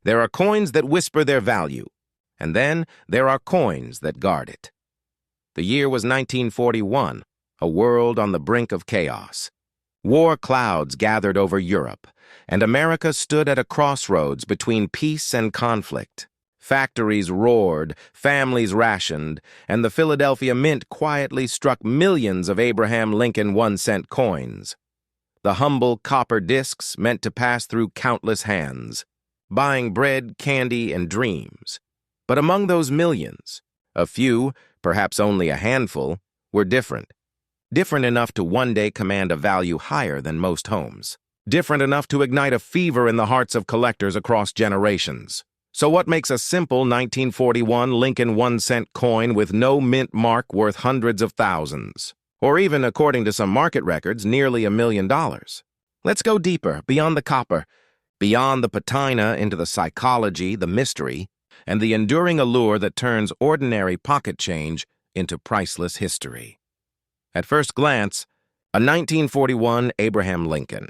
There are coins that whisper their value, and then there are coins that guard it. The year was 1941, a world on the brink of chaos. War clouds gathered over Europe, and America stood at a crossroads between peace and conflict. Factories roared, families rationed, and the Philadelphia Mint quietly struck millions of Abraham Lincoln 1-cent coins. The humble copper discs meant to pass through countless hands, buying bread, candy, and dreams. But among those millions, a few, perhaps only a handful, were different. Different enough to one day command a value higher than most homes. Different enough to ignite a fever in the hearts of collectors across generations. So what makes a simple 1941 Lincoln 1-cent coin with no mint mark worth hundreds of thousands? Or even, according to some market records, nearly $1 million. Let's go deeper, beyond the copper, beyond the patina into the psychology, the mystery, and the enduring allure that turns ordinary pocket change into priceless history. At first glance, a 1941 Abraham Lincoln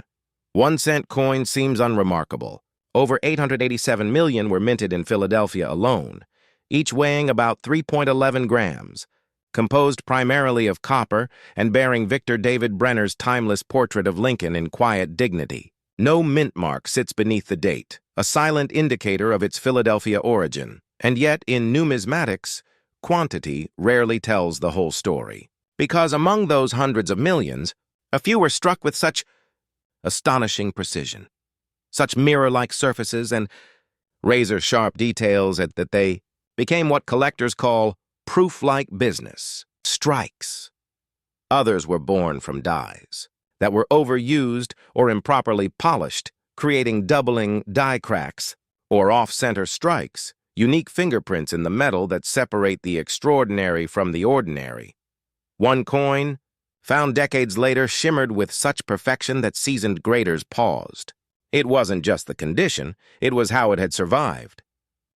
1-cent coin seems unremarkable. Over 887 million were minted in Philadelphia alone, each weighing about 3.11 grams, composed primarily of copper and bearing Victor David Brenner's timeless portrait of Lincoln in quiet dignity. No mint mark sits beneath the date, a silent indicator of its Philadelphia origin. And yet, in numismatics, quantity rarely tells the whole story. Because among those hundreds of millions, a few were struck with such astonishing precision, such mirror-like surfaces and razor-sharp details that they became what collectors call proof-like business, strikes. Others were born from dies that were overused or improperly polished, creating doubling die cracks or off-center strikes, unique fingerprints in the metal that separate the extraordinary from the ordinary. One coin, found decades later, shimmered with such perfection that seasoned graders paused. It wasn't just the condition, it was how it had survived.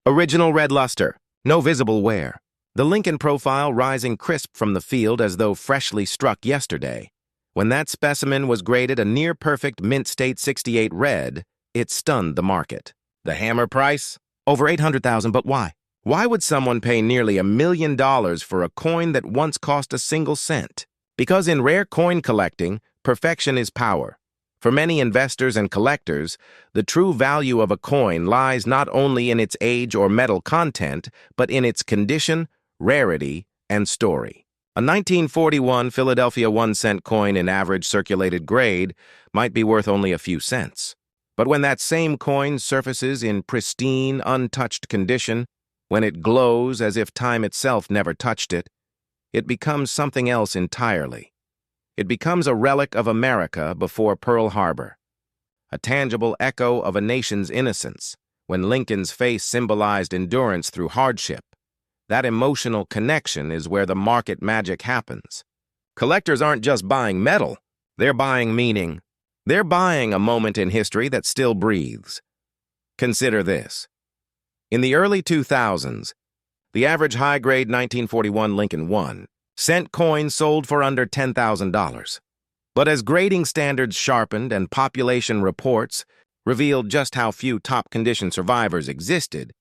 Original red luster, no visible wear. The Lincoln profile rising crisp from the field as though freshly struck yesterday. When that specimen was graded a near-perfect Mint State 68 red, it stunned the market. The hammer price? Over $800,000, but why? Why would someone pay nearly $1 million for a coin that once cost a single cent? Because in rare coin collecting, perfection is power. For many investors and collectors, the true value of a coin lies not only in its age or metal content, but in its condition, rarity, and story. A 1941 Philadelphia 1-cent coin in average circulated grade might be worth only a few cents. But when that same coin surfaces in pristine, untouched condition, when it glows as if time itself never touched it, it becomes something else entirely. It becomes a relic of America before Pearl Harbor, a tangible echo of a nation's innocence, when Lincoln's face symbolized endurance through hardship. That emotional connection is where the market magic happens. Collectors aren't just buying metal, they're buying meaning. They're buying a moment in history that still breathes. Consider this. In the early 2000s, the average high-grade 1941 Lincoln 1-cent coin sold for under $10,000. But as grading standards sharpened and population reports revealed just how few top-condition survivors existed,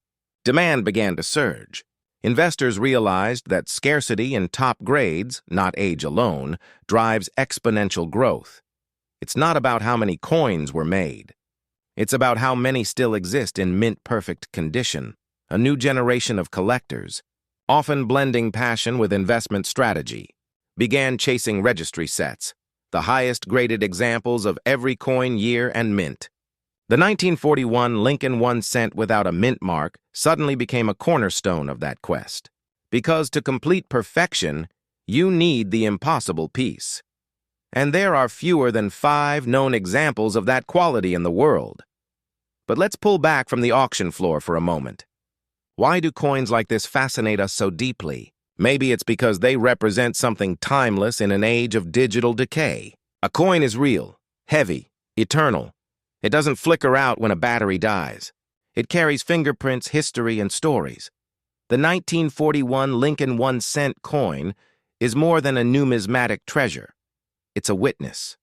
demand began to surge. Investors realized that scarcity in top grades, not age alone, drives exponential growth. It's not about how many coins were made. It's about how many still exist in mint-perfect condition. A new generation of collectors, often blending passion with investment strategy, began chasing registry sets, the highest-graded examples of every coin, year, and mint. The 1941 Lincoln 1-cent without a mint mark suddenly became a cornerstone of that quest. Because to complete perfection, you need the impossible piece. And there are fewer than 5 known examples of that quality in the world. But let's pull back from the auction floor for a moment. Why do coins like this fascinate us so deeply? Maybe it's because they represent something timeless in an age of digital decay. A coin is real, heavy, eternal. It doesn't flicker out when a battery dies. It carries fingerprints, history, and stories. The 1941 Lincoln 1-cent coin is more than a numismatic treasure. It's a witness.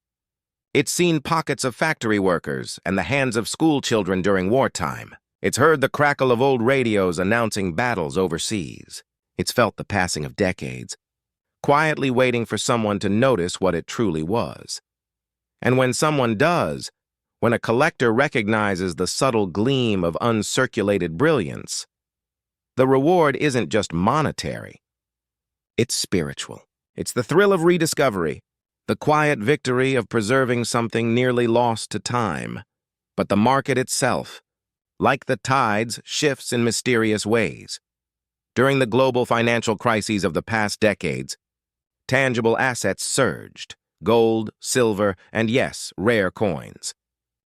It's seen pockets of factory workers and the hands of school children during wartime. It's heard the crackle of old radios announcing battles overseas. It's felt the passing of decades, quietly waiting for someone to notice what it truly was. And when someone does, when a collector recognizes the subtle gleam of uncirculated brilliance, the reward isn't just monetary. It's spiritual. It's the thrill of rediscovery, the quiet victory of preserving something nearly lost to time. But the market itself, like the tides, shifts in mysterious ways. During the global financial crises of the past decades, tangible assets surged: gold, silver, and yes, rare coins.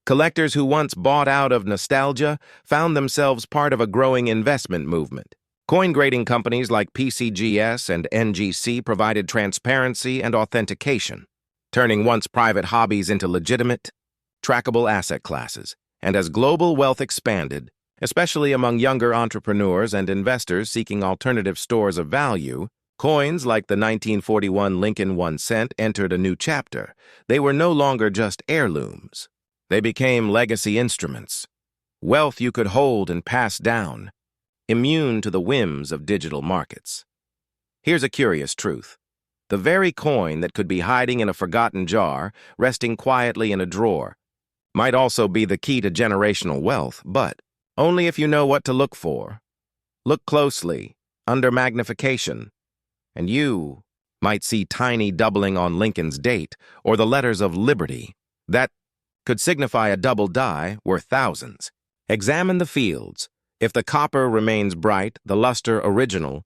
Collectors who once bought out of nostalgia found themselves part of a growing investment movement. Coin grading companies like PCGS and NGC provided transparency and authentication, turning once private hobbies into legitimate, trackable asset classes. And as global wealth expanded, especially among younger entrepreneurs and investors seeking alternative stores of value, coins like the 1941 Lincoln 1 cent entered a new chapter. They were no longer just heirlooms. They became legacy instruments, wealth you could hold and pass down, immune to the whims of digital markets. Here's a curious truth. The very coin that could be hiding in a forgotten jar, resting quietly in a drawer, might also be the key to generational wealth, but only if you know what to look for. Look closely, under magnification, and you might see tiny doubling on Lincoln's date or the letters of Liberty. That could signify a double die worth thousands. Examine the fields. If the copper remains bright, the luster original,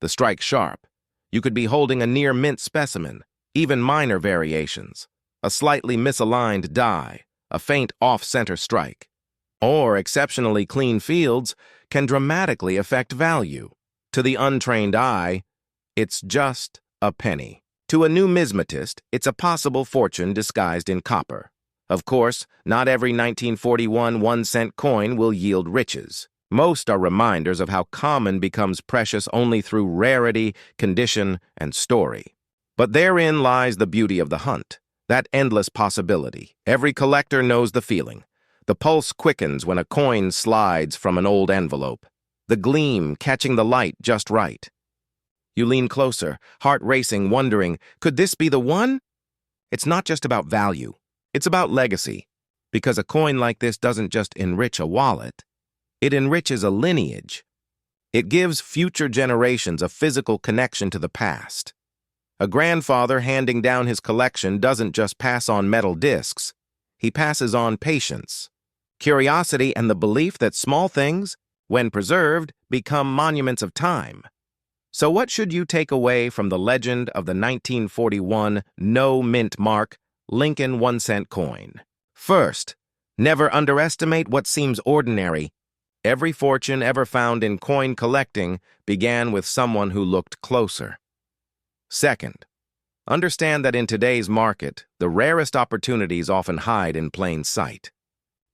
the strike sharp, you could be holding a near mint specimen. Even minor variations, a slightly misaligned die, a faint off-center strike, or exceptionally clean fields can dramatically affect value. To the untrained eye, it's just a penny. To a numismatist, it's a possible fortune disguised in copper. Of course, not every 1941 1-cent coin will yield riches. Most are reminders of how common becomes precious only through rarity, condition, and story. But therein lies the beauty of the hunt, that endless possibility. Every collector knows the feeling. The pulse quickens when a coin slides from an old envelope, the gleam catching the light just right. You lean closer, heart racing, wondering, could this be the one? It's not just about value. It's about legacy, because a coin like this doesn't just enrich a wallet, it enriches a lineage. It gives future generations a physical connection to the past. A grandfather handing down his collection doesn't just pass on metal discs, he passes on patience, curiosity, and the belief that small things, when preserved, become monuments of time. So what should you take away from the legend of the 1941 no mint mark Lincoln 1-cent coin? First, never underestimate what seems ordinary. Every fortune ever found in coin collecting began with someone who looked closer. Second, understand that in today's market, the rarest opportunities often hide in plain sight.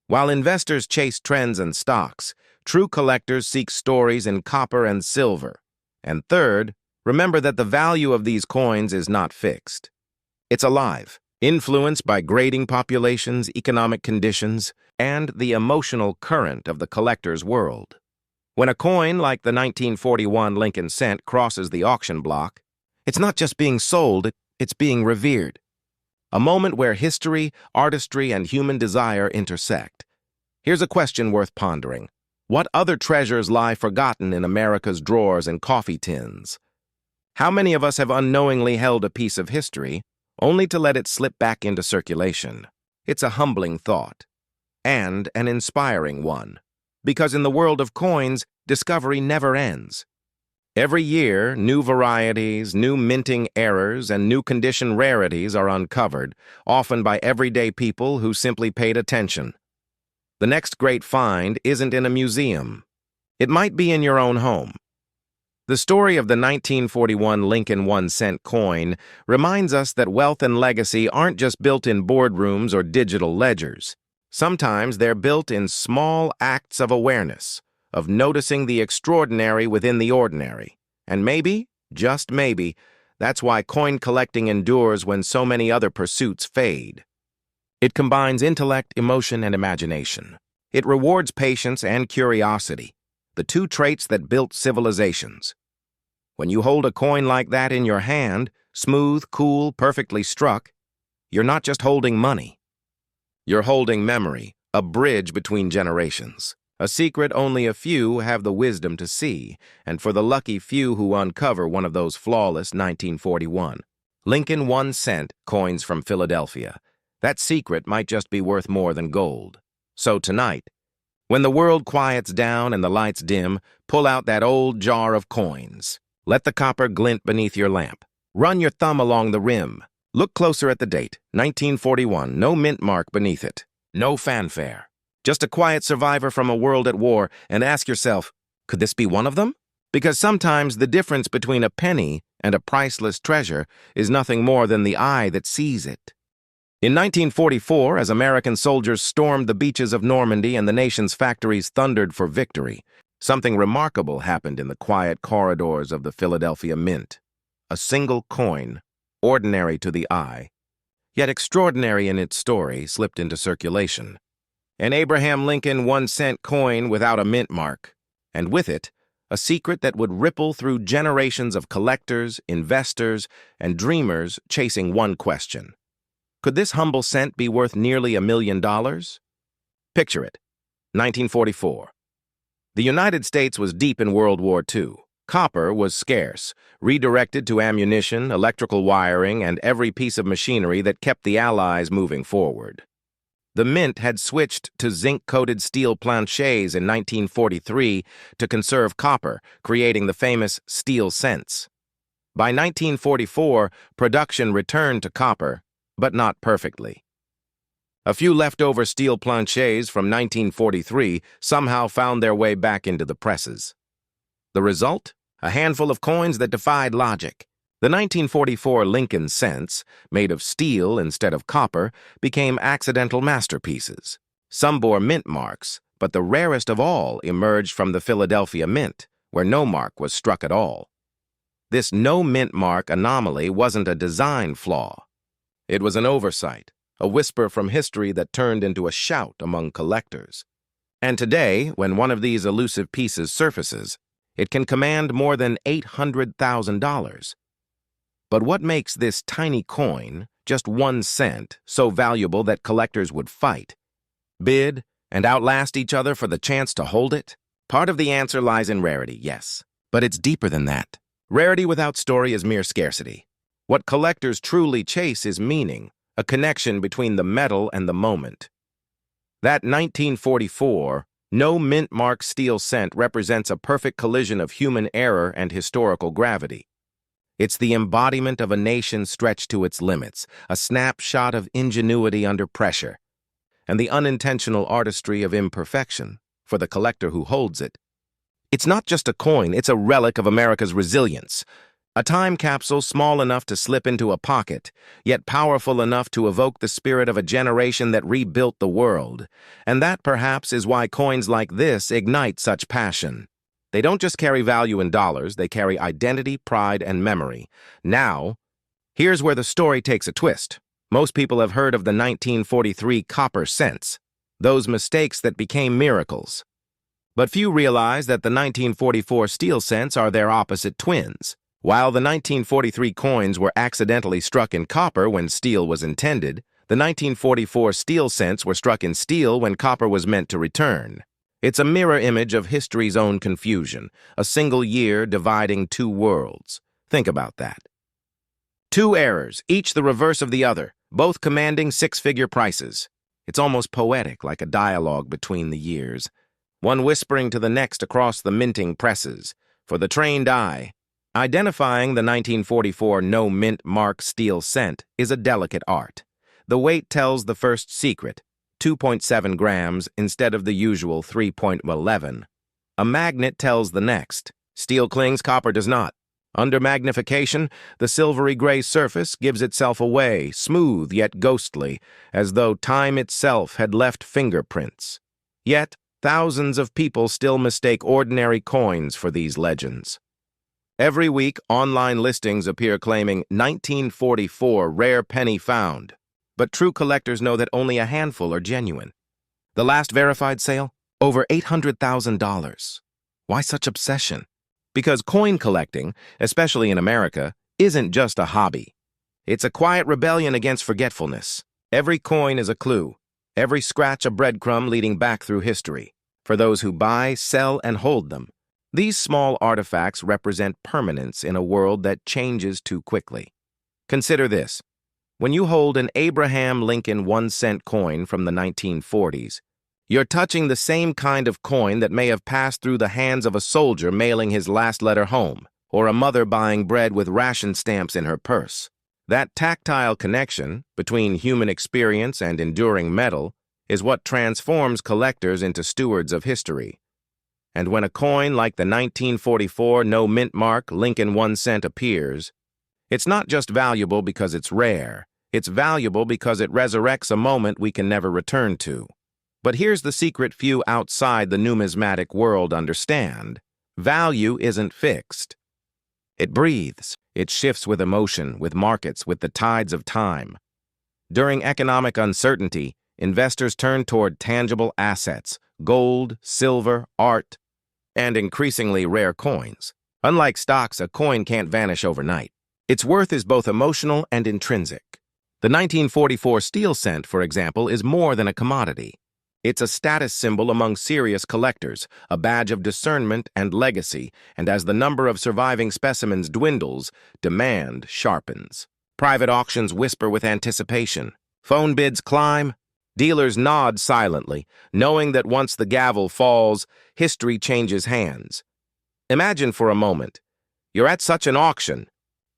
While investors chase trends and stocks, true collectors seek stories in copper and silver. And third, remember that the value of these coins is not fixed. It's alive, influenced by grading populations, economic conditions, and the emotional current of the collector's world. When a coin like the 1941 Lincoln cent crosses the auction block, it's not just being sold, it's being revered. A moment where history, artistry, and human desire intersect. Here's a question worth pondering. What other treasures lie forgotten in America's drawers and coffee tins? How many of us have unknowingly held a piece of history, only to let it slip back into circulation? It's a humbling thought, and an inspiring one, because in the world of coins, discovery never ends. Every year, new varieties, new minting errors, and new condition rarities are uncovered, often by everyday people who simply paid attention. The next great find isn't in a museum. It might be in your own home. The story of the 1941 Lincoln 1-cent coin reminds us that wealth and legacy aren't just built in boardrooms or digital ledgers. Sometimes they're built in small acts of awareness, of noticing the extraordinary within the ordinary. And maybe, just maybe, that's why coin collecting endures when so many other pursuits fade. It combines intellect, emotion, and imagination. It rewards patience and curiosity, the two traits that built civilizations. When you hold a coin like that in your hand, smooth, cool, perfectly struck, you're not just holding money. You're holding memory, a bridge between generations. A secret only a few have the wisdom to see, and for the lucky few who uncover one of those flawless 1941 Lincoln 1-cent coins from Philadelphia, that secret might just be worth more than gold. So tonight, when the world quiets down and the lights dim, pull out that old jar of coins. Let the copper glint beneath your lamp. Run your thumb along the rim. Look closer at the date, 1941, no mint mark beneath it. No fanfare. Just a quiet survivor from a world at war, and ask yourself, could this be one of them? Because sometimes the difference between a penny and a priceless treasure is nothing more than the eye that sees it. In 1944, as American soldiers stormed the beaches of Normandy and the nation's factories thundered for victory, something remarkable happened in the quiet corridors of the Philadelphia Mint. A single coin, ordinary to the eye, yet extraordinary in its story, slipped into circulation. An Abraham Lincoln 1-cent coin without a mint mark, and with it, a secret that would ripple through generations of collectors, investors, and dreamers chasing one question. Could this humble cent be worth nearly $1 million? Picture it. 1944. The United States was deep in World War II. Copper was scarce, redirected to ammunition, electrical wiring, and every piece of machinery that kept the Allies moving forward. The Mint had switched to zinc-coated steel planchets in 1943 to conserve copper, creating the famous steel cents. By 1944, production returned to copper, but not perfectly. A few leftover steel planchets from 1943 somehow found their way back into the presses. The result? A handful of coins that defied logic. The 1944 Lincoln cents, made of steel instead of copper, became accidental masterpieces. Some bore mint marks, but the rarest of all emerged from the Philadelphia Mint, where no mark was struck at all. This no mint mark anomaly wasn't a design flaw. It was an oversight, a whisper from history that turned into a shout among collectors. And today, when one of these elusive pieces surfaces, it can command more than $800,000. But what makes this tiny coin, just 1 cent, so valuable that collectors would fight, bid, and outlast each other for the chance to hold it? Part of the answer lies in rarity, yes, but it's deeper than that. Rarity without story is mere scarcity. What collectors truly chase is meaning, a connection between the metal and the moment. That 1944 no mint mark steel cent represents a perfect collision of human error and historical gravity. It's the embodiment of a nation stretched to its limits, a snapshot of ingenuity under pressure, and the unintentional artistry of imperfection for the collector who holds it. It's not just a coin, it's a relic of America's resilience, a time capsule small enough to slip into a pocket, yet powerful enough to evoke the spirit of a generation that rebuilt the world. And that, perhaps, is why coins like this ignite such passion. They don't just carry value in dollars, they carry identity, pride, and memory. Now, here's where the story takes a twist. Most people have heard of the 1943 copper cents, those mistakes that became miracles. But few realize that the 1944 steel cents are their opposite twins. While the 1943 coins were accidentally struck in copper when steel was intended, the 1944 steel cents were struck in steel when copper was meant to return. It's a mirror image of history's own confusion, a single year dividing two worlds. Think about that. Two errors, each the reverse of the other, both commanding six-figure prices. It's almost poetic, like a dialogue between the years, one whispering to the next across the minting presses. For the trained eye, identifying the 1944 no mint mark steel cent is a delicate art. The weight tells the first secret, 2.7 grams instead of the usual 3.11. A magnet tells the next. Steel clings, copper does not. Under magnification, the silvery gray surface gives itself away, smooth yet ghostly, as though time itself had left fingerprints. Yet, thousands of people still mistake ordinary coins for these legends. Every week, online listings appear claiming 1944 rare penny found, but true collectors know that only a handful are genuine. The last verified sale? Over $800,000. Why such obsession? Because coin collecting, especially in America, isn't just a hobby. It's a quiet rebellion against forgetfulness. Every coin is a clue, every scratch a breadcrumb leading back through history. For those who buy, sell, and hold them, these small artifacts represent permanence in a world that changes too quickly. Consider this. When you hold an Abraham Lincoln 1-cent coin from the 1940s, you're touching the same kind of coin that may have passed through the hands of a soldier mailing his last letter home, or a mother buying bread with ration stamps in her purse. That tactile connection between human experience and enduring metal is what transforms collectors into stewards of history. And when a coin like the 1944 no mint mark Lincoln 1-cent appears, it's not just valuable because it's rare, it's valuable because it resurrects a moment we can never return to. But here's the secret few outside the numismatic world understand. Value isn't fixed. It breathes. It shifts with emotion, with markets, with the tides of time. During economic uncertainty, investors turn toward tangible assets, gold, silver, art, and increasingly rare coins. Unlike stocks, a coin can't vanish overnight. Its worth is both emotional and intrinsic. The 1944 steel cent, for example, is more than a commodity. It's a status symbol among serious collectors, a badge of discernment and legacy, and as the number of surviving specimens dwindles, demand sharpens. Private auctions whisper with anticipation. Phone bids climb. Dealers nod silently, knowing that once the gavel falls, history changes hands. Imagine for a moment, you're at such an auction.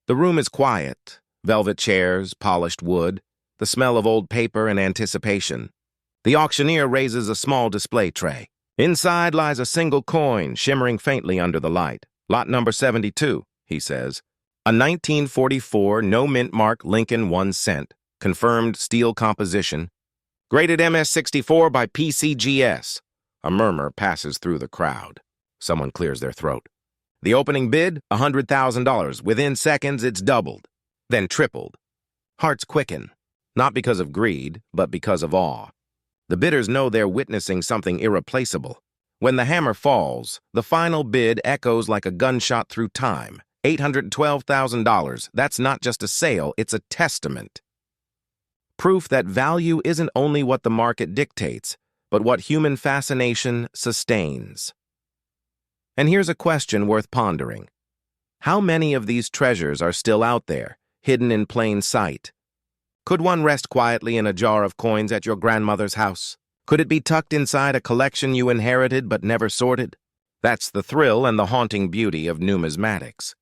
The room is quiet, velvet chairs, polished wood, the smell of old paper and anticipation. The auctioneer raises a small display tray. Inside lies a single coin shimmering faintly under the light. Lot number 72, he says. A 1944 no mint mark Lincoln 1-cent, confirmed steel composition, graded MS-64 by PCGS. A murmur passes through the crowd. Someone clears their throat. The opening bid, $100,000. Within seconds, it's doubled, then tripled. Hearts quicken, not because of greed, but because of awe. The bidders know they're witnessing something irreplaceable. When the hammer falls, the final bid echoes like a gunshot through time. $812,000. That's not just a sale, it's a testament. Proof that value isn't only what the market dictates, but what human fascination sustains. And here's a question worth pondering. How many of these treasures are still out there, hidden in plain sight? Could one rest quietly in a jar of coins at your grandmother's house? Could it be tucked inside a collection you inherited but never sorted? That's the thrill and the haunting beauty of numismatics.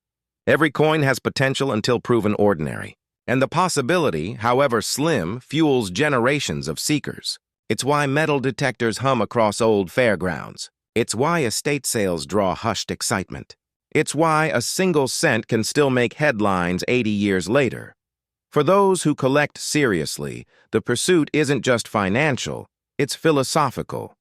Every coin has potential until proven ordinary. And the possibility, however slim, fuels generations of seekers. It's why metal detectors hum across old fairgrounds. It's why estate sales draw hushed excitement. It's why a single cent can still make headlines 80 years later. For those who collect seriously, the pursuit isn't just financial, it's philosophical.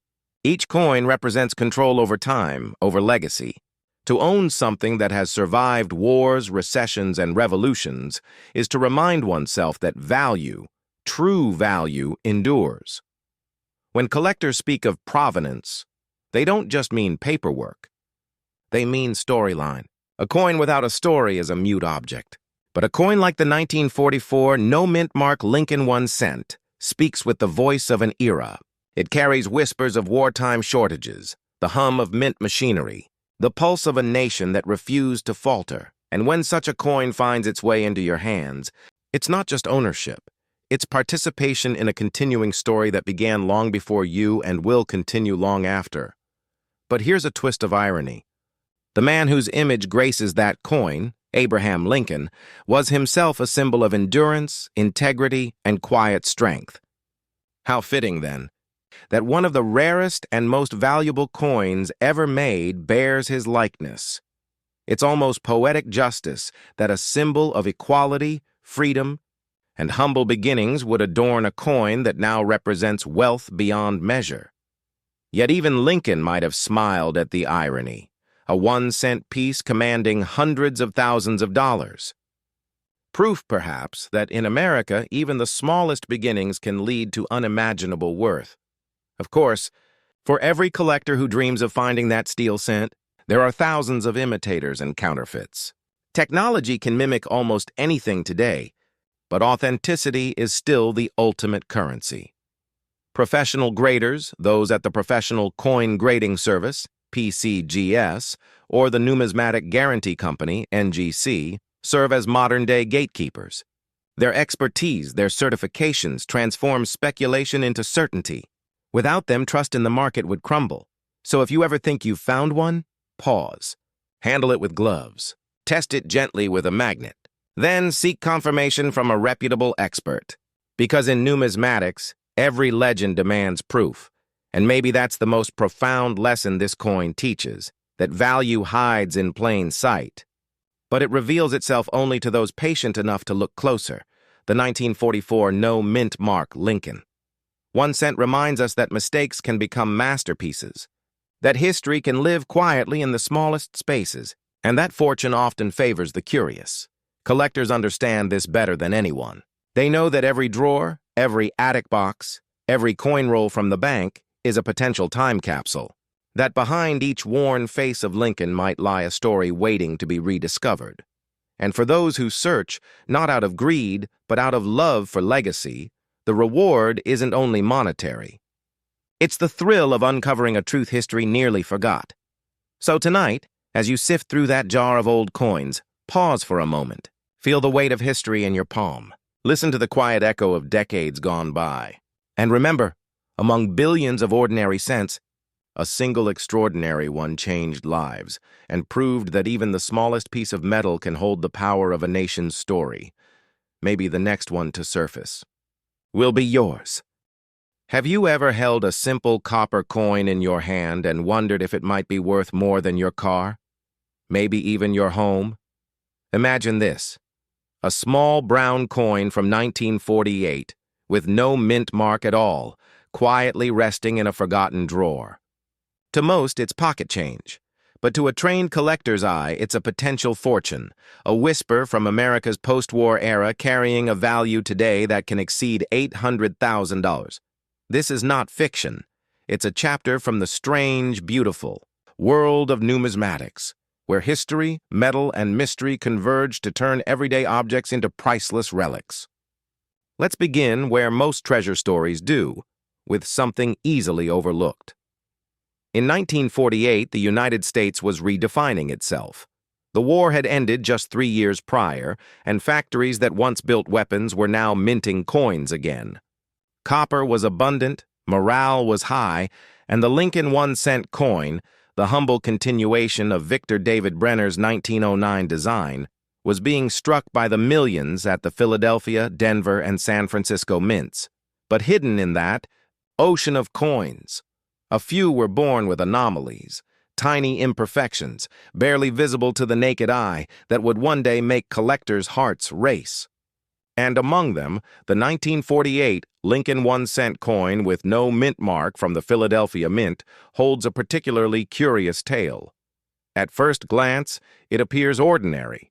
Each coin represents control over time, over legacy. To own something that has survived wars, recessions, and revolutions is to remind oneself that value, true value, endures. When collectors speak of provenance, they don't just mean paperwork. They mean storyline. A coin without a story is a mute object. But a coin like the 1944 no mint mark Lincoln 1-cent speaks with the voice of an era. It carries whispers of wartime shortages, the hum of mint machinery, the pulse of a nation that refused to falter. And when such a coin finds its way into your hands, it's not just ownership. It's participation in a continuing story that began long before you and will continue long after. But here's a twist of irony. The man whose image graces that coin, Abraham Lincoln, was himself a symbol of endurance, integrity, and quiet strength. How fitting, then, that one of the rarest and most valuable coins ever made bears his likeness. It's almost poetic justice that a symbol of equality, freedom, and humble beginnings would adorn a coin that now represents wealth beyond measure. Yet even Lincoln might have smiled at the irony, a 1-cent piece commanding hundreds of thousands of dollars. Proof, perhaps, that in America even the smallest beginnings can lead to unimaginable worth. Of course, for every collector who dreams of finding that steel cent, there are thousands of imitators and counterfeits. Technology can mimic almost anything today, but authenticity is still the ultimate currency. Professional graders, those at the Professional Coin Grading Service, PCGS, or the Numismatic Guarantee Company, NGC, serve as modern-day gatekeepers. Their expertise, their certifications transform speculation into certainty. Without them, trust in the market would crumble. So if you ever think you've found one, pause. Handle it with gloves. Test it gently with a magnet. Then seek confirmation from a reputable expert. Because in numismatics, every legend demands proof. And maybe that's the most profound lesson this coin teaches, that value hides in plain sight. But it reveals itself only to those patient enough to look closer. The 1944 no mint mark Lincoln. 1 cent reminds us that mistakes can become masterpieces, that history can live quietly in the smallest spaces, and that fortune often favors the curious. Collectors understand this better than anyone. They know that every drawer, every attic box, every coin roll from the bank is a potential time capsule, that behind each worn face of Lincoln might lie a story waiting to be rediscovered. And for those who search, not out of greed, but out of love for legacy, the reward isn't only monetary. It's the thrill of uncovering a truth history nearly forgot. So tonight, as you sift through that jar of old coins, pause for a moment. Feel the weight of history in your palm. Listen to the quiet echo of decades gone by. And remember, among billions of ordinary cents, a single extraordinary one changed lives and proved that even the smallest piece of metal can hold the power of a nation's story. Maybe the next one to surface will be yours. Have you ever held a simple copper coin in your hand and wondered if it might be worth more than your car? Maybe even your home? Imagine this: a small brown coin from 1948 with no mint mark at all, quietly resting in a forgotten drawer. To most, it's pocket change. But to a trained collector's eye, it's a potential fortune, a whisper from America's post-war era carrying a value today that can exceed $800,000. This is not fiction. It's a chapter from the strange, beautiful world of numismatics, where history, metal, and mystery converge to turn everyday objects into priceless relics. Let's begin where most treasure stories do, with something easily overlooked. In 1948, the United States was redefining itself. The war had ended just 3 years prior, and factories that once built weapons were now minting coins again. Copper was abundant, morale was high, and the Lincoln 1 cent coin, the humble continuation of Victor David Brenner's 1909 design, was being struck by the millions at the Philadelphia, Denver, and San Francisco mints. But hidden in that ocean of coins, a few were born with anomalies, tiny imperfections, barely visible to the naked eye, that would one day make collectors' hearts race. And among them, the 1948 Lincoln 1 cent coin with no mint mark from the Philadelphia Mint holds a particularly curious tale. At first glance, it appears ordinary.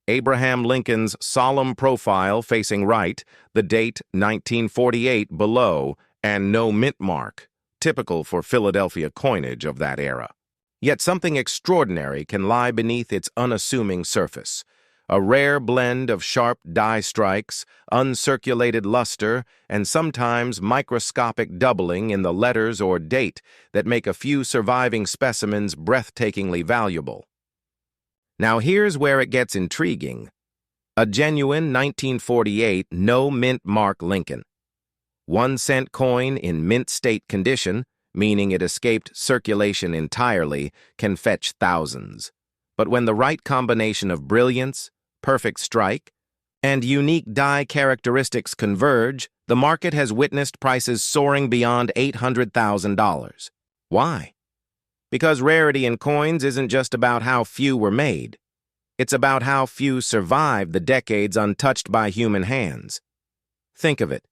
Abraham Lincoln's solemn profile facing right, the date 1948 below, and no mint mark, typical for Philadelphia coinage of that era. Yet something extraordinary can lie beneath its unassuming surface. A rare blend of sharp die strikes, uncirculated luster, and sometimes microscopic doubling in the letters or date that make a few surviving specimens breathtakingly valuable. Now here's where it gets intriguing. A genuine 1948 no mint mark Lincoln. 1 cent coin in mint state condition, meaning it escaped circulation entirely, can fetch thousands. But when the right combination of brilliance, perfect strike, and unique die characteristics converge, the market has witnessed prices soaring beyond $800,000. Why? Because rarity in coins isn't just about how few were made. It's about how few survived the decades untouched by human hands. Think of it.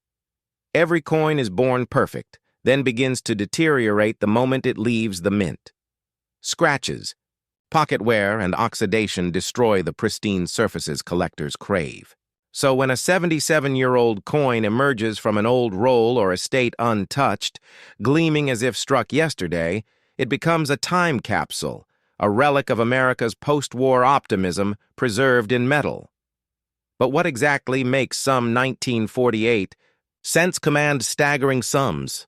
Every coin is born perfect, then begins to deteriorate the moment it leaves the mint. Scratches, pocket wear, and oxidation destroy the pristine surfaces collectors crave. So when a 77-year-old coin emerges from an old roll or estate untouched, gleaming as if struck yesterday, it becomes a time capsule, a relic of America's post-war optimism preserved in metal. But what exactly makes some 1948 cents command staggering sums?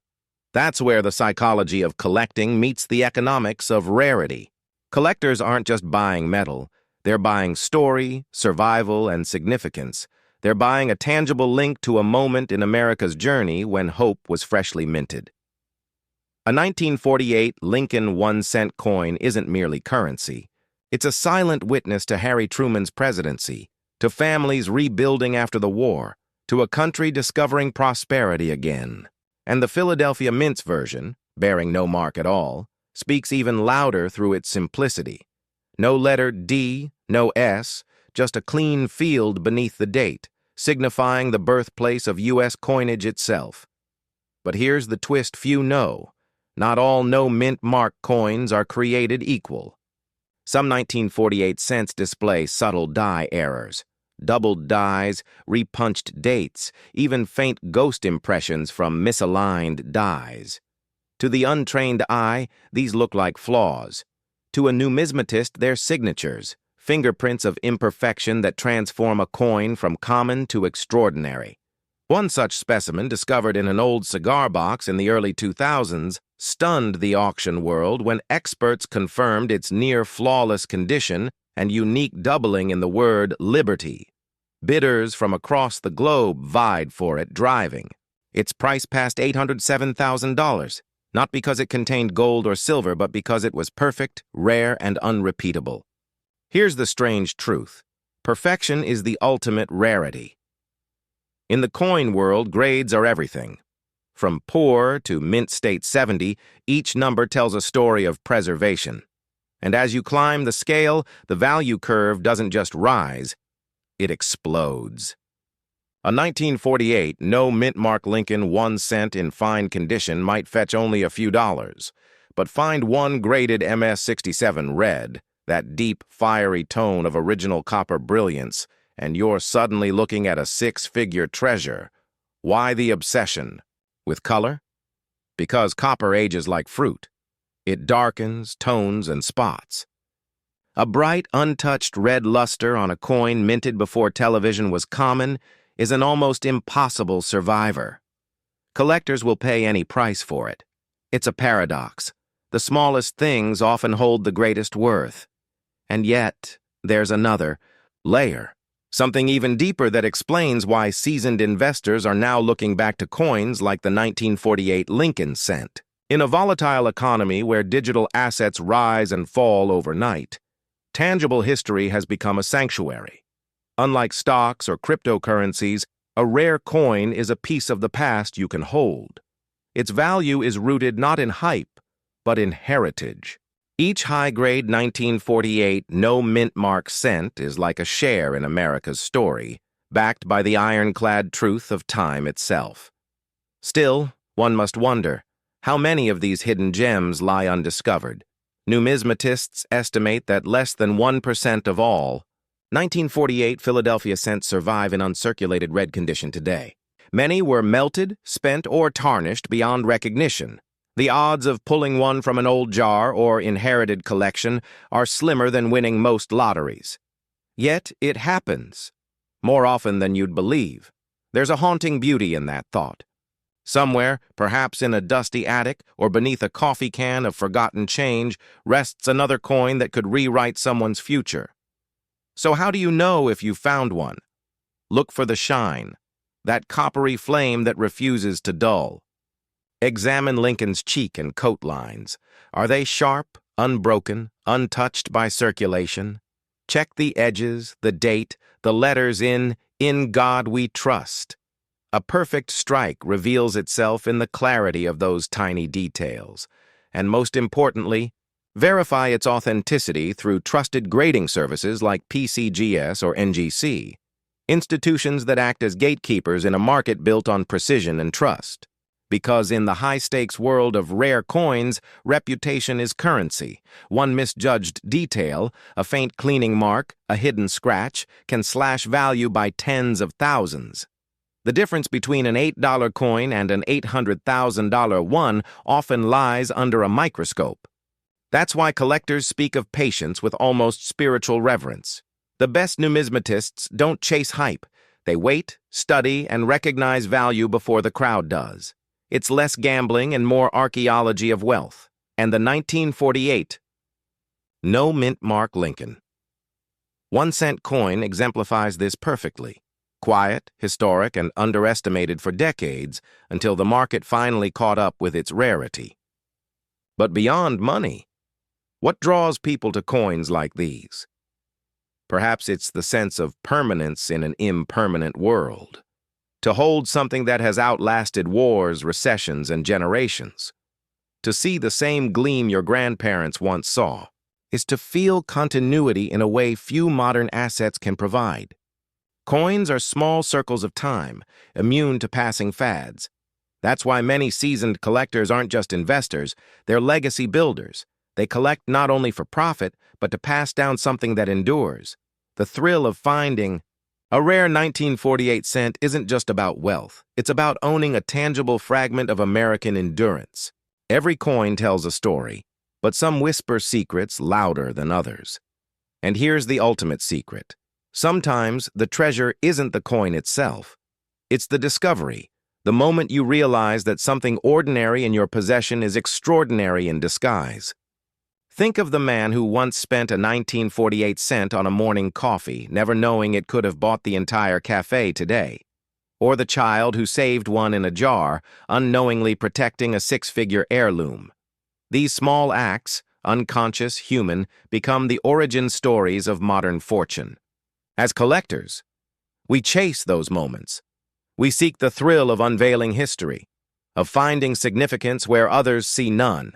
That's where the psychology of collecting meets the economics of rarity. Collectors aren't just buying metal, they're buying story, survival, and significance. They're buying a tangible link to a moment in America's journey when hope was freshly minted. A 1948 Lincoln 1-cent coin isn't merely currency. It's a silent witness to Harry Truman's presidency, to families rebuilding after the war, to a country discovering prosperity again. And the Philadelphia Mint's version, bearing no mark at all, speaks even louder through its simplicity. No letter D, no S, just a clean field beneath the date, signifying the birthplace of U.S. coinage itself. But here's the twist few know. Not all no-mint mark coins are created equal. Some 1948 cents display subtle die errors, doubled dies, repunched dates, even faint ghost impressions from misaligned dies. To the untrained eye, these look like flaws. To a numismatist, they're signatures, fingerprints of imperfection that transform a coin from common to extraordinary. One such specimen, discovered in an old cigar box in the early 2000s, stunned the auction world when experts confirmed its near-flawless condition and unique doubling in the word liberty. Bidders from across the globe vied for it, driving. Its price passed $807,000, not because it contained gold or silver, but because it was perfect, rare, and unrepeatable. Here's the strange truth. Perfection is the ultimate rarity. In the coin world, grades are everything. From poor to mint state 70, each number tells a story of preservation. And as you climb the scale, the value curve doesn't just rise, it explodes. A 1948 no mint mark Lincoln 1 cent in fine condition might fetch only a few dollars, but find one graded MS-67 red, that deep, fiery tone of original copper brilliance, and you're suddenly looking at a six-figure treasure. Why the obsession? With color? Because copper ages like fruit. It darkens, tones, and spots. A bright, untouched red luster on a coin minted before television was common is an almost impossible survivor. Collectors will pay any price for it. It's a paradox. The smallest things often hold the greatest worth. And yet, there's another layer, something even deeper that explains why seasoned investors are now looking back to coins like the 1948 Lincoln cent. In a volatile economy where digital assets rise and fall overnight, tangible history has become a sanctuary. Unlike stocks or cryptocurrencies, a rare coin is a piece of the past you can hold. Its value is rooted not in hype, but in heritage. Each high-grade 1948 no-mint mark cent is like a share in America's story, backed by the ironclad truth of time itself. Still, one must wonder, how many of these hidden gems lie undiscovered? Numismatists estimate that less than 1% of all 1948 Philadelphia cents survive in uncirculated red condition today. Many were melted, spent, or tarnished beyond recognition. The odds of pulling one from an old jar or inherited collection are slimmer than winning most lotteries. Yet it happens, more often than you'd believe. There's a haunting beauty in that thought. Somewhere, perhaps in a dusty attic or beneath a coffee can of forgotten change, rests another coin that could rewrite someone's future. So how do you know if you found one? Look for the shine, that coppery flame that refuses to dull. Examine Lincoln's cheek and coat lines. Are they sharp, unbroken, untouched by circulation? Check the edges, the date, the letters in God We Trust." A perfect strike reveals itself in the clarity of those tiny details. And most importantly, verify its authenticity through trusted grading services like PCGS or NGC, institutions that act as gatekeepers in a market built on precision and trust. Because in the high-stakes world of rare coins, reputation is currency. One misjudged detail, a faint cleaning mark, a hidden scratch, can slash value by tens of thousands. The difference between an $8 coin and an $800,000 one often lies under a microscope. That's why collectors speak of patience with almost spiritual reverence. The best numismatists don't chase hype. They wait, study, and recognize value before the crowd does. It's less gambling and more archaeology of wealth. And the 1948 No Mint Mark Lincoln. 1-cent coin exemplifies this perfectly. Quiet, historic, and underestimated for decades until the market finally caught up with its rarity. But beyond money, what draws people to coins like these? Perhaps it's the sense of permanence in an impermanent world. To hold something that has outlasted wars, recessions, and generations. To see the same gleam your grandparents once saw is to feel continuity in a way few modern assets can provide. Coins are small circles of time, immune to passing fads. That's why many seasoned collectors aren't just investors, they're legacy builders. They collect not only for profit, but to pass down something that endures. The thrill of finding a rare 1948 cent isn't just about wealth. It's about owning a tangible fragment of American endurance. Every coin tells a story, but some whisper secrets louder than others. And here's the ultimate secret. Sometimes the treasure isn't the coin itself. It's the discovery, the moment you realize that something ordinary in your possession is extraordinary in disguise. Think of the man who once spent a 1948 cent on a morning coffee, never knowing it could have bought the entire cafe today. Or the child who saved one in a jar, unknowingly protecting a six-figure heirloom. These small acts, unconscious, human, become the origin stories of modern fortune. As collectors, we chase those moments. We seek the thrill of unveiling history, of finding significance where others see none.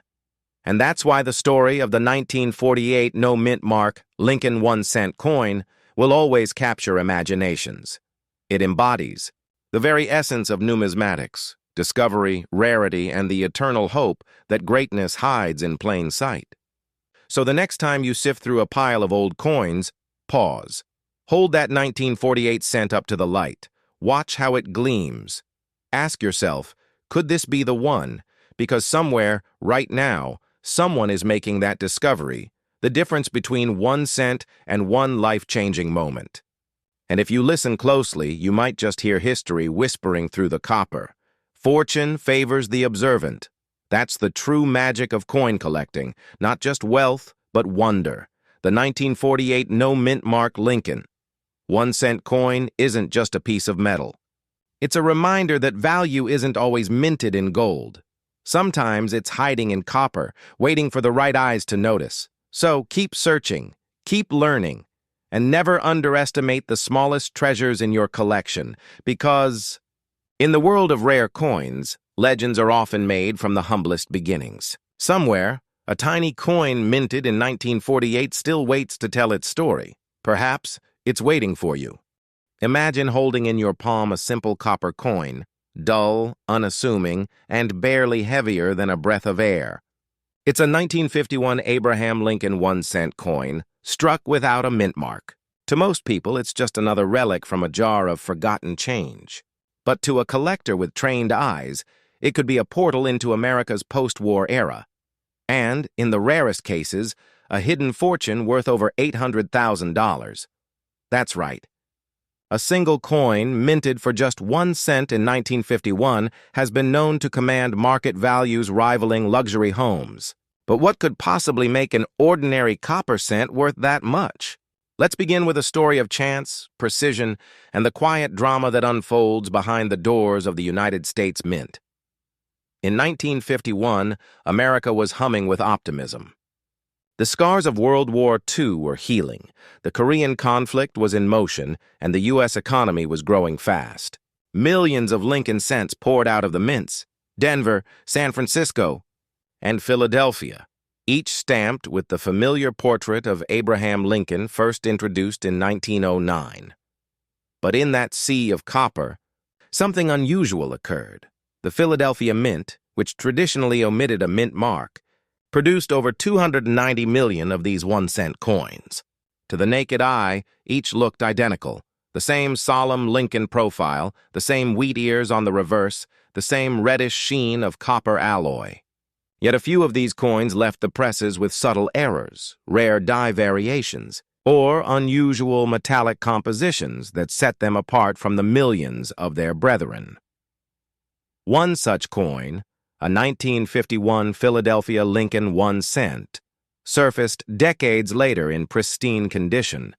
And that's why the story of the 1948 No Mint Mark Lincoln 1-cent coin will always capture imaginations. It embodies the very essence of numismatics, discovery, rarity, and the eternal hope that greatness hides in plain sight. So the next time you sift through a pile of old coins, pause. Hold that 1948 cent up to the light. Watch how it gleams. Ask yourself, could this be the one? Because somewhere, right now, someone is making that discovery, the difference between 1 cent and one life-changing moment. And if you listen closely, you might just hear history whispering through the copper. Fortune favors the observant. That's the true magic of coin collecting, not just wealth, but wonder. The 1948 No Mint Mark Lincoln 1-cent coin isn't just a piece of metal. It's a reminder that value isn't always minted in gold. Sometimes it's hiding in copper, waiting for the right eyes to notice. So keep searching, keep learning, and never underestimate the smallest treasures in your collection, because in the world of rare coins, legends are often made from the humblest beginnings. Somewhere, a tiny coin minted in 1948 still waits to tell its story. Perhaps it's waiting for you. Imagine holding in your palm a simple copper coin, dull, unassuming, and barely heavier than a breath of air. It's a 1951 Abraham Lincoln 1-cent coin, struck without a mint mark. To most people, it's just another relic from a jar of forgotten change. But to a collector with trained eyes, it could be a portal into America's post-war era. And, in the rarest cases, a hidden fortune worth over $800,000. That's right. A single coin, minted for just 1 cent in 1951, has been known to command market values rivaling luxury homes. But what could possibly make an ordinary copper cent worth that much? Let's begin with a story of chance, precision, and the quiet drama that unfolds behind the doors of the United States Mint. In 1951, America was humming with optimism. The scars of World War II were healing, the Korean conflict was in motion, and the U.S. economy was growing fast. Millions of Lincoln cents poured out of the mints, Denver, San Francisco, and Philadelphia, each stamped with the familiar portrait of Abraham Lincoln first introduced in 1909. But in that sea of copper, something unusual occurred. The Philadelphia Mint, which traditionally omitted a mint mark, produced over 290 million of these 1-cent coins. To the naked eye, each looked identical. The same solemn Lincoln profile, the same wheat ears on the reverse, the same reddish sheen of copper alloy. Yet a few of these coins left the presses with subtle errors, rare die variations, or unusual metallic compositions that set them apart from the millions of their brethren. One such coin, a 1951 Philadelphia Lincoln 1-cent, surfaced decades later in pristine condition,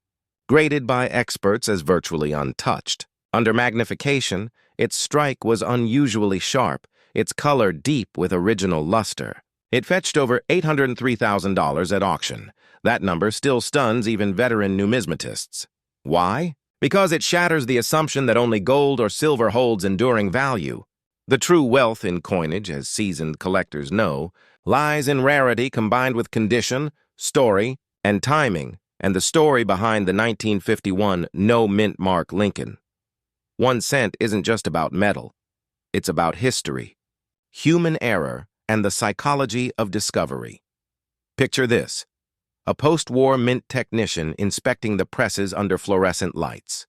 graded by experts as virtually untouched. Under magnification, its strike was unusually sharp, its color deep with original luster. It fetched over $803,000 at auction. That number still stuns even veteran numismatists. Why? Because it shatters the assumption that only gold or silver holds enduring value. The true wealth in coinage, as seasoned collectors know, lies in rarity combined with condition, story, and timing, and the story behind the 1951 no mint mark Lincoln. 1 cent isn't just about metal. It's about history, human error, and the psychology of discovery. Picture this: a post-war mint technician inspecting the presses under fluorescent lights.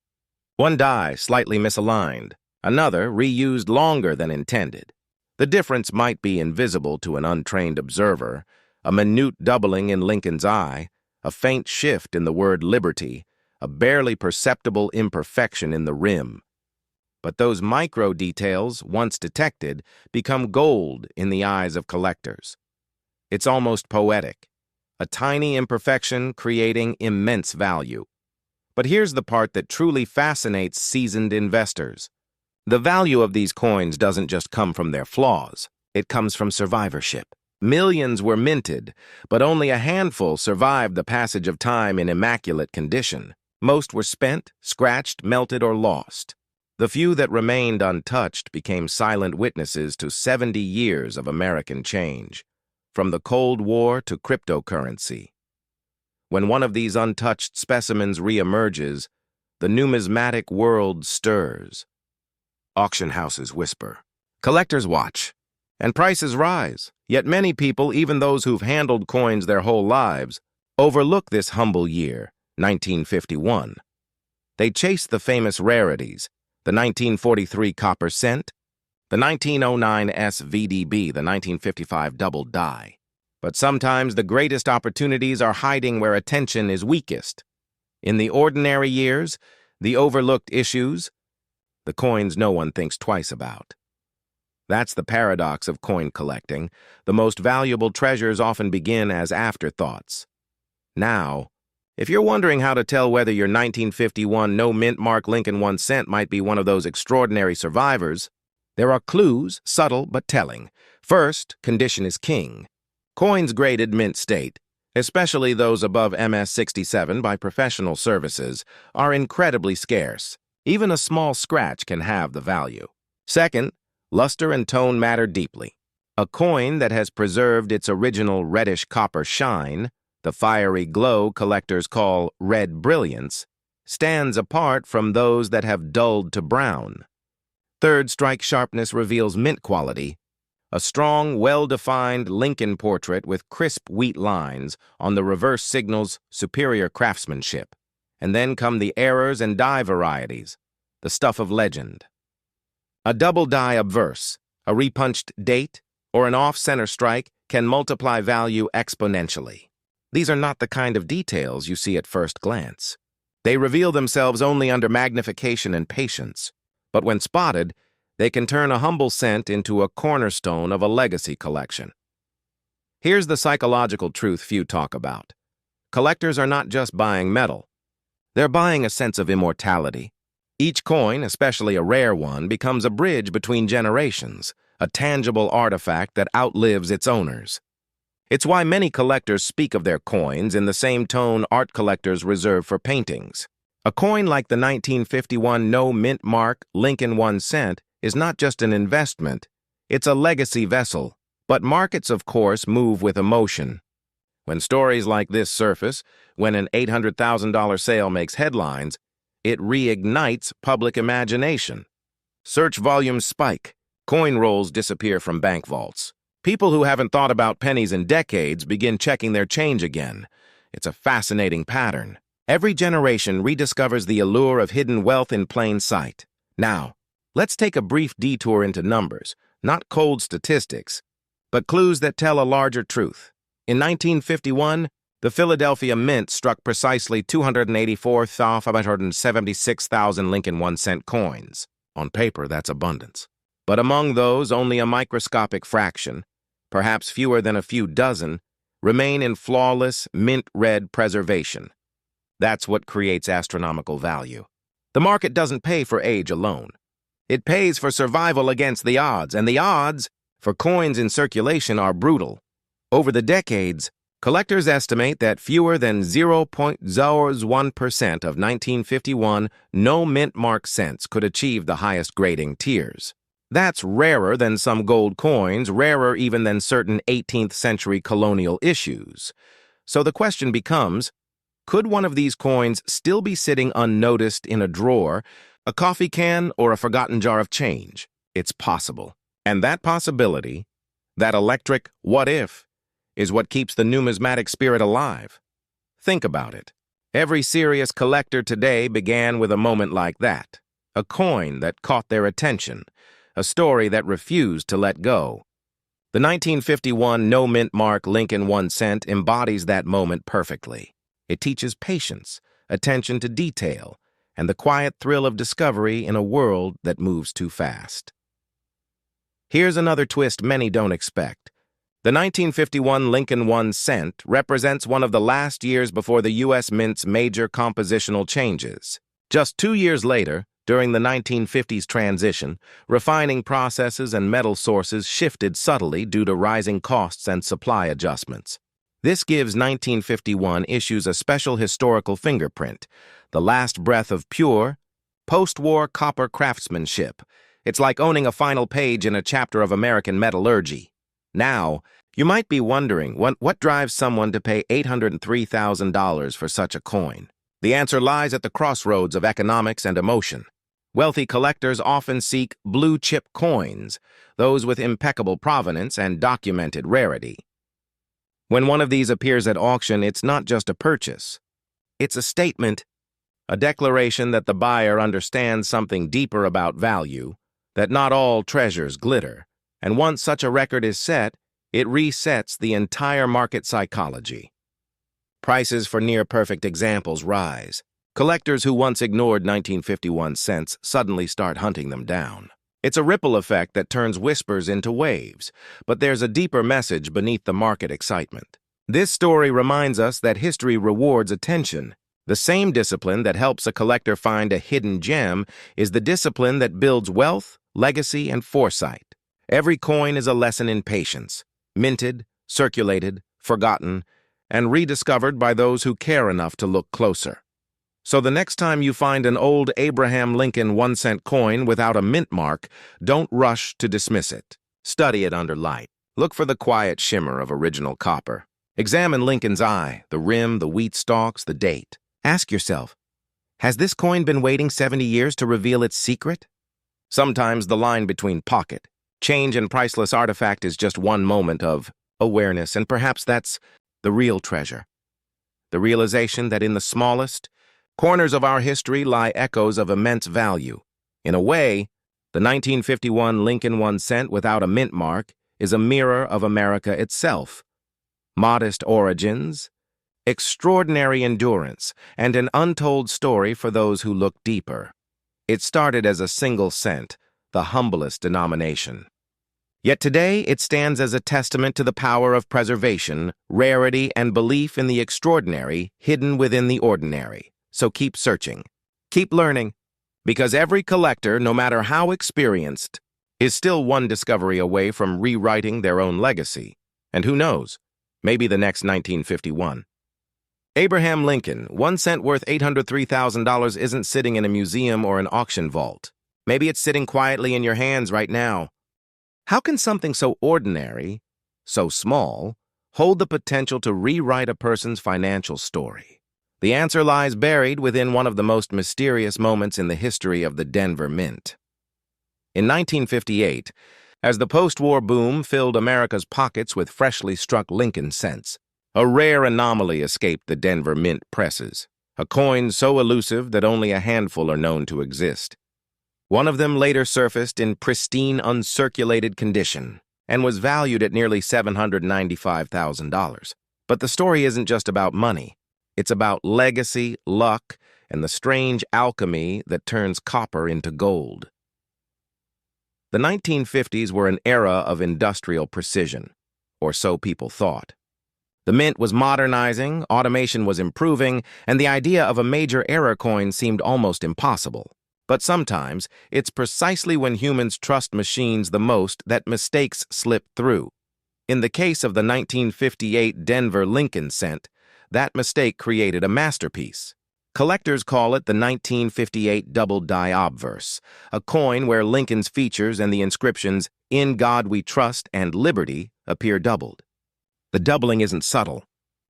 One die slightly misaligned, another reused longer than intended. The difference might be invisible to an untrained observer, a minute doubling in Lincoln's eye, a faint shift in the word liberty, a barely perceptible imperfection in the rim. But those micro details, once detected, become gold in the eyes of collectors. It's almost poetic, a tiny imperfection creating immense value. But here's the part that truly fascinates seasoned investors. The value of these coins doesn't just come from their flaws, it comes from survivorship. Millions were minted, but only a handful survived the passage of time in immaculate condition. Most were spent, scratched, melted, or lost. The few that remained untouched became silent witnesses to 70 years of American change, from the Cold War to cryptocurrency. When one of these untouched specimens reemerges, the numismatic world stirs. Auction houses whisper, collectors watch, and prices rise. Yet many people, even those who've handled coins their whole lives, overlook this humble year, 1951. They chase the famous rarities, the 1943 copper cent, the 1909 SVDB, the 1955 double die. But sometimes the greatest opportunities are hiding where attention is weakest. In the ordinary years, the overlooked issues, the coins no one thinks twice about. That's the paradox of coin collecting. The most valuable treasures often begin as afterthoughts. Now, if you're wondering how to tell whether your 1951 no mint mark Lincoln 1 cent might be one of those extraordinary survivors, there are clues, subtle but telling. First, condition is king. Coins graded mint state, especially those above MS-67 by professional services, are incredibly scarce. Even a small scratch can have the value. Second, luster and tone matter deeply. A coin that has preserved its original reddish copper shine, the fiery glow collectors call red brilliance, stands apart from those that have dulled to brown. Third, strike sharpness reveals mint quality. A strong, well-defined Lincoln portrait with crisp wheat lines on the reverse signals superior craftsmanship. And then come the errors and die varieties, the stuff of legend. A double die obverse, a repunched date, or an off-center strike can multiply value exponentially. These are not the kind of details you see at first glance. They reveal themselves only under magnification and patience, but when spotted, they can turn a humble cent into a cornerstone of a legacy collection. Here's the psychological truth few talk about. Collectors are not just buying metal. They're buying a sense of immortality. Each coin, especially a rare one, becomes a bridge between generations, a tangible artifact that outlives its owners. It's why many collectors speak of their coins in the same tone art collectors reserve for paintings. A coin like the 1951 no mint mark Lincoln 1 cent is not just an investment, it's a legacy vessel. But markets, of course, move with emotion. When stories like this surface, when an $800,000 sale makes headlines, it reignites public imagination. Search volumes spike, Coin rolls disappear from bank vaults. People who haven't thought about pennies in decades begin checking their change again. It's a fascinating pattern. Every generation rediscovers the allure of hidden wealth in plain sight. Now, let's take a brief detour into numbers, not cold statistics, but clues that tell a larger truth. In 1951, the Philadelphia Mint struck precisely 284,576,000 Lincoln 1-cent coins. On paper, that's abundance. But among those, only a microscopic fraction, perhaps fewer than a few dozen, remain in flawless, mint-red preservation. That's what creates astronomical value. The market doesn't pay for age alone. It pays for survival against the odds, and the odds for coins in circulation are brutal. Over the decades, collectors estimate that fewer than 0.01% of 1951 no-mint-mark cents could achieve the highest grading tiers. That's rarer than some gold coins, rarer even than certain 18th century colonial issues. So the question becomes, could one of these coins still be sitting unnoticed in a drawer, a coffee can, or a forgotten jar of change? It's possible. And that possibility, that electric what if, is what keeps the numismatic spirit alive. Think about it. Every serious collector today began with a moment like that, a coin that caught their attention, a story that refused to let go. The 1951 no-mint-mark Lincoln 1-cent embodies that moment perfectly. It teaches patience, attention to detail, and the quiet thrill of discovery in a world that moves too fast. Here's another twist many don't expect. The 1951 Lincoln 1-cent represents one of the last years before the U.S. Mint's major compositional changes. Just 2 years later, during the 1950s transition, refining processes and metal sources shifted subtly due to rising costs and supply adjustments. This gives 1951 issues a special historical fingerprint, the last breath of pure, post-war copper craftsmanship. It's like owning a final page in a chapter of American metallurgy. Now, you might be wondering what drives someone to pay $803,000 for such a coin. The answer lies at the crossroads of economics and emotion. Wealthy collectors often seek blue-chip coins, those with impeccable provenance and documented rarity. When one of these appears at auction, it's not just a purchase. It's a statement, a declaration that the buyer understands something deeper about value, that not all treasures glitter, and once such a record is set, it resets the entire market psychology. Prices for near-perfect examples rise. Collectors who once ignored 1951 cents suddenly start hunting them down. It's a ripple effect that turns whispers into waves, but there's a deeper message beneath the market excitement. This story reminds us that history rewards attention. The same discipline that helps a collector find a hidden gem is the discipline that builds wealth, legacy, and foresight. Every coin is a lesson in patience, minted, circulated, forgotten, and rediscovered by those who care enough to look closer. So the next time you find an old Abraham Lincoln 1-cent coin without a mint mark, don't rush to dismiss it. Study it under light. Look for the quiet shimmer of original copper. Examine Lincoln's eye, the rim, the wheat stalks, the date. Ask yourself, has this coin been waiting 70 years to reveal its secret? Sometimes the line between pocket, change, and priceless artifact is just one moment of awareness, and perhaps that's the real treasure. The realization that in the smallest corners of our history lie echoes of immense value. In a way, the 1951 Lincoln 1-cent without a mint mark is a mirror of America itself. Modest origins, extraordinary endurance, and an untold story for those who look deeper. It started as a single cent, the humblest denomination. Yet today it stands as a testament to the power of preservation, rarity, and belief in the extraordinary hidden within the ordinary. So keep searching, keep learning, because every collector, no matter how experienced, is still one discovery away from rewriting their own legacy. And who knows, maybe the next 1951. Abraham Lincoln, 1 cent worth $803,000 isn't sitting in a museum or an auction vault. Maybe it's sitting quietly in your hands right now. How can something so ordinary, so small, hold the potential to rewrite a person's financial story? The answer lies buried within one of the most mysterious moments in the history of the Denver Mint. In 1958, as the post-war boom filled America's pockets with freshly struck Lincoln cents, a rare anomaly escaped the Denver mint presses, a coin so elusive that only a handful are known to exist. One of them later surfaced in pristine, uncirculated condition and was valued at nearly $795,000. But the story isn't just about money. It's about legacy, luck, and the strange alchemy that turns copper into gold. The 1950s were an era of industrial precision, or so people thought. The mint was modernizing, automation was improving, and the idea of a major error coin seemed almost impossible. But sometimes, it's precisely when humans trust machines the most that mistakes slip through. In the case of the 1958 Denver Lincoln cent, that mistake created a masterpiece. Collectors call it the 1958 double-die obverse, a coin where Lincoln's features and the inscriptions, "In God We Trust" and "Liberty" appear doubled. The doubling isn't subtle.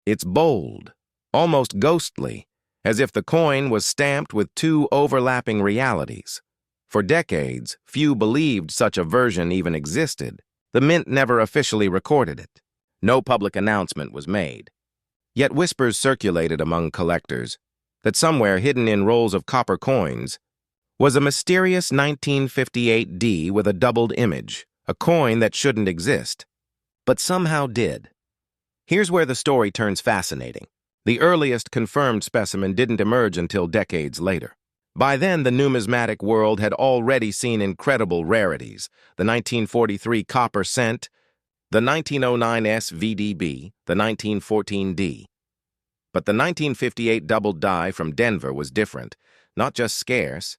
It's bold, almost ghostly, as if the coin was stamped with two overlapping realities. For decades, few believed such a version even existed. The mint never officially recorded it. No public announcement was made. Yet whispers circulated among collectors that somewhere hidden in rolls of copper coins was a mysterious 1958 D with a doubled image, a coin that shouldn't exist, but somehow did. Here's where the story turns fascinating. The earliest confirmed specimen didn't emerge until decades later. By then, the numismatic world had already seen incredible rarities: the 1943 copper cent, the 1909 SVDB, the 1914 D. But the 1958 double die from Denver was different, not just scarce,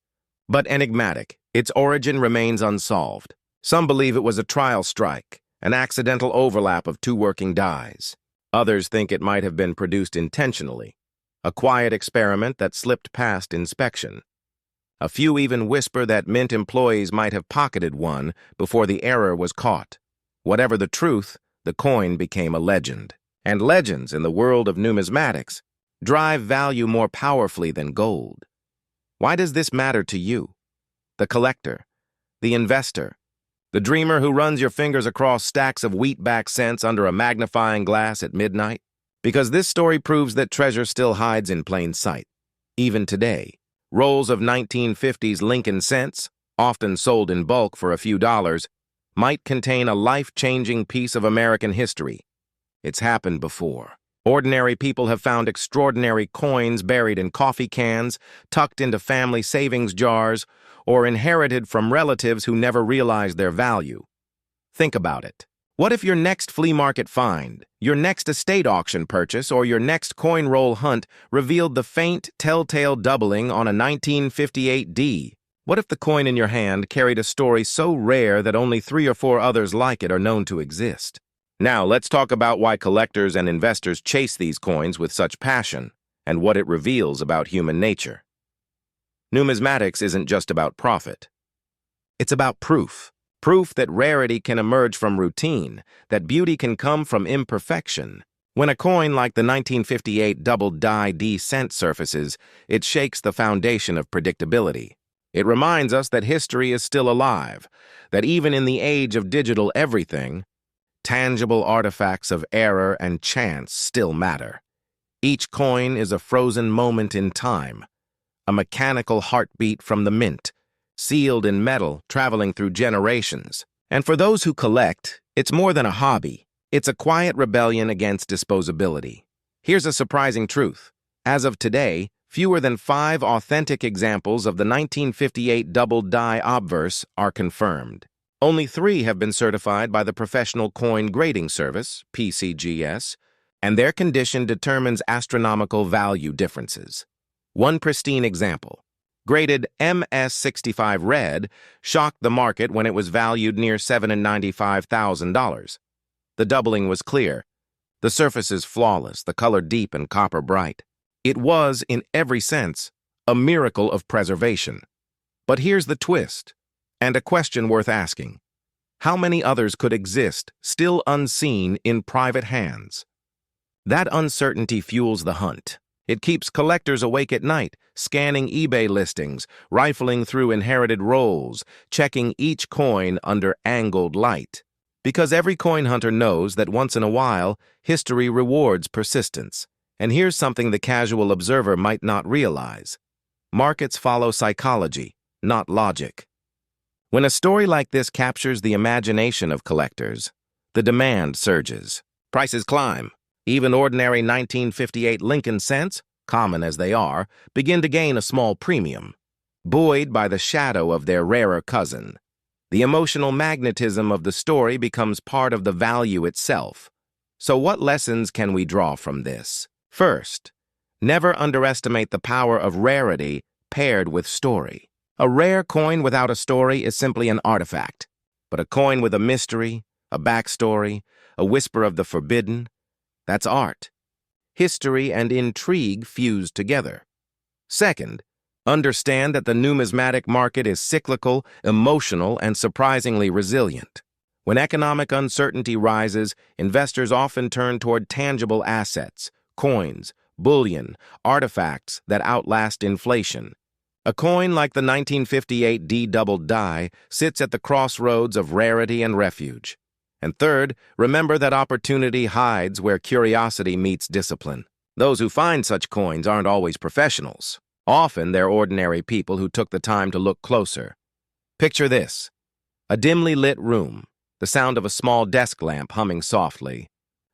but enigmatic. Its origin remains unsolved. Some believe it was a trial strike, an accidental overlap of two working dies. Others think it might have been produced intentionally, a quiet experiment that slipped past inspection. A few even whisper that mint employees might have pocketed one before the error was caught. Whatever the truth, the coin became a legend. And legends in the world of numismatics drive value more powerfully than gold. Why does this matter to you? The collector, the investor, the dreamer who runs your fingers across stacks of wheatback cents under a magnifying glass at midnight? Because this story proves that treasure still hides in plain sight. Even today, rolls of 1950s Lincoln cents, often sold in bulk for a few dollars, might contain a life-changing piece of American history. It's happened before. Ordinary people have found extraordinary coins buried in coffee cans, tucked into family savings jars, or inherited from relatives who never realized their value. Think about it. What if your next flea market find, your next estate auction purchase, or your next coin roll hunt revealed the faint, telltale doubling on a 1958 D? What if the coin in your hand carried a story so rare that only 3 or 4 others like it are known to exist? Now, let's talk about why collectors and investors chase these coins with such passion, and what it reveals about human nature. Numismatics isn't just about profit. It's about proof. Proof that rarity can emerge from routine, that beauty can come from imperfection. When a coin like the 1958 double-die D cent surfaces, it shakes the foundation of predictability. It reminds us that history is still alive, that even in the age of digital everything, tangible artifacts of error and chance still matter. Each coin is a frozen moment in time, a mechanical heartbeat from the mint, sealed in metal, traveling through generations. And for those who collect, it's more than a hobby. It's a quiet rebellion against disposability. Here's a surprising truth. As of today, fewer than 5 authentic examples of the 1958 double-die obverse are confirmed. Only 3 have been certified by the Professional Coin Grading Service, PCGS, and their condition determines astronomical value differences. One pristine example, graded MS65 Red, shocked the market when it was valued near $795,000. The doubling was clear, the surfaces flawless, the color deep and copper bright. It was, in every sense, a miracle of preservation. But here's the twist, and a question worth asking. How many others could exist, still unseen, in private hands? That uncertainty fuels the hunt. It keeps collectors awake at night, scanning eBay listings, rifling through inherited rolls, checking each coin under angled light. Because every coin hunter knows that once in a while, history rewards persistence. And here's something the casual observer might not realize. Markets follow psychology, not logic. When a story like this captures the imagination of collectors, the demand surges. Prices climb. Even ordinary 1958 Lincoln cents, common as they are, begin to gain a small premium, buoyed by the shadow of their rarer cousin. The emotional magnetism of the story becomes part of the value itself. So what lessons can we draw from this? First, never underestimate the power of rarity paired with story. A rare coin without a story is simply an artifact, but a coin with a mystery, a backstory, a whisper of the forbidden, that's art. History and intrigue fused together. Second, understand that the numismatic market is cyclical, emotional, and surprisingly resilient. When economic uncertainty rises, investors often turn toward tangible assets, coins, bullion, artifacts that outlast inflation. A coin like the 1958 D-double die sits at the crossroads of rarity and refuge. And third, remember that opportunity hides where curiosity meets discipline. Those who find such coins aren't always professionals. Often they're ordinary people who took the time to look closer. Picture this: a dimly lit room, the sound of a small desk lamp humming softly.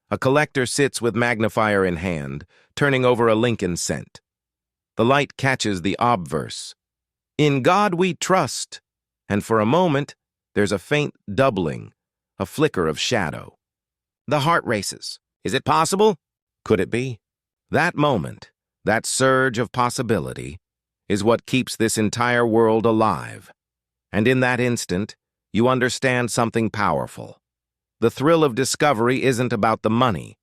A collector sits with magnifier in hand, turning over a Lincoln cent. The light catches the obverse, "In God we trust," and for a moment, there's a faint doubling, a flicker of shadow. The heart races. Is it possible? Could it be? That moment, that surge of possibility, is what keeps this entire world alive. And in that instant, you understand something powerful. The thrill of discovery isn't about the money.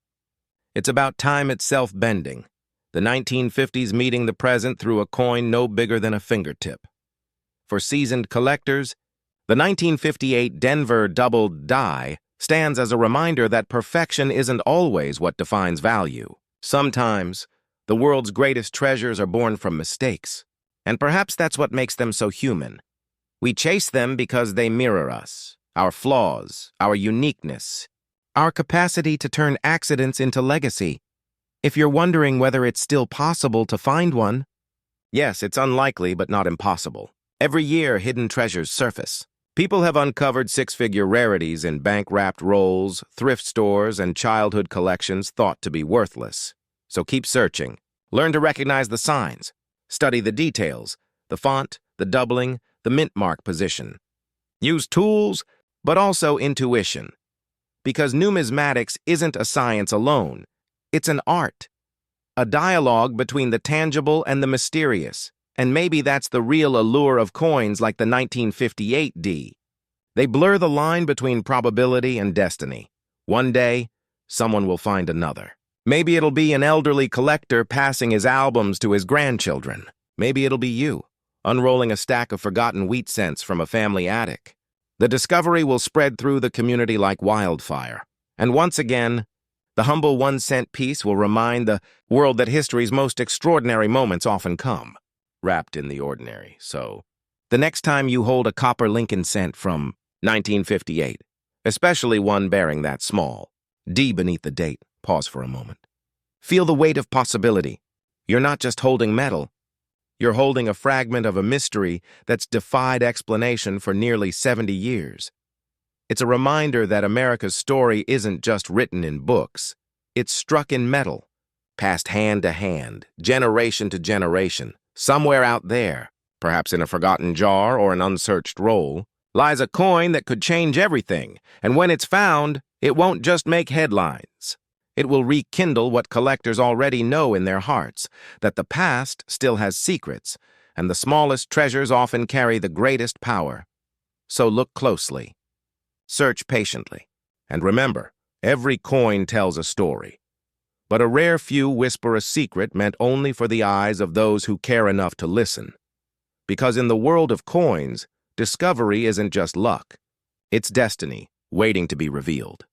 It's about time itself bending, the 1950s meeting the present through a coin no bigger than a fingertip. For seasoned collectors, the 1958 Denver double die stands as a reminder that perfection isn't always what defines value. Sometimes, the world's greatest treasures are born from mistakes, and perhaps that's what makes them so human. We chase them because they mirror us, our flaws, our uniqueness, our capacity to turn accidents into legacy. If you're wondering whether it's still possible to find one, yes, it's unlikely but not impossible. Every year, hidden treasures surface. People have uncovered six-figure rarities in bank-wrapped rolls, thrift stores, and childhood collections thought to be worthless. So keep searching. Learn to recognize the signs. Study the details, the font, the doubling, the mint mark position. Use tools, but also intuition. Because numismatics isn't a science alone. It's an art. A dialogue between the tangible and the mysterious. And maybe that's the real allure of coins like the 1958 D. They blur the line between probability and destiny. One day, someone will find another. Maybe it'll be an elderly collector passing his albums to his grandchildren. Maybe it'll be you, unrolling a stack of forgotten wheat cents from a family attic. The discovery will spread through the community like wildfire. And once again, the humble 1-cent piece will remind the world that history's most extraordinary moments often come wrapped in the ordinary. So, the next time you hold a copper Lincoln cent from 1958, especially one bearing that small D beneath the date, pause for a moment. Feel the weight of possibility. You're not just holding metal. You're holding a fragment of a mystery that's defied explanation for nearly 70 years. It's a reminder that America's story isn't just written in books. It's struck in metal, passed hand to hand, generation to generation. Somewhere out there, perhaps in a forgotten jar or an unsearched roll, lies a coin that could change everything, and when it's found, it won't just make headlines. It will rekindle what collectors already know in their hearts, that the past still has secrets, and the smallest treasures often carry the greatest power. So look closely. Search patiently. And remember, every coin tells a story. But a rare few whisper a secret meant only for the eyes of those who care enough to listen. Because in the world of coins, discovery isn't just luck. It's destiny, waiting to be revealed.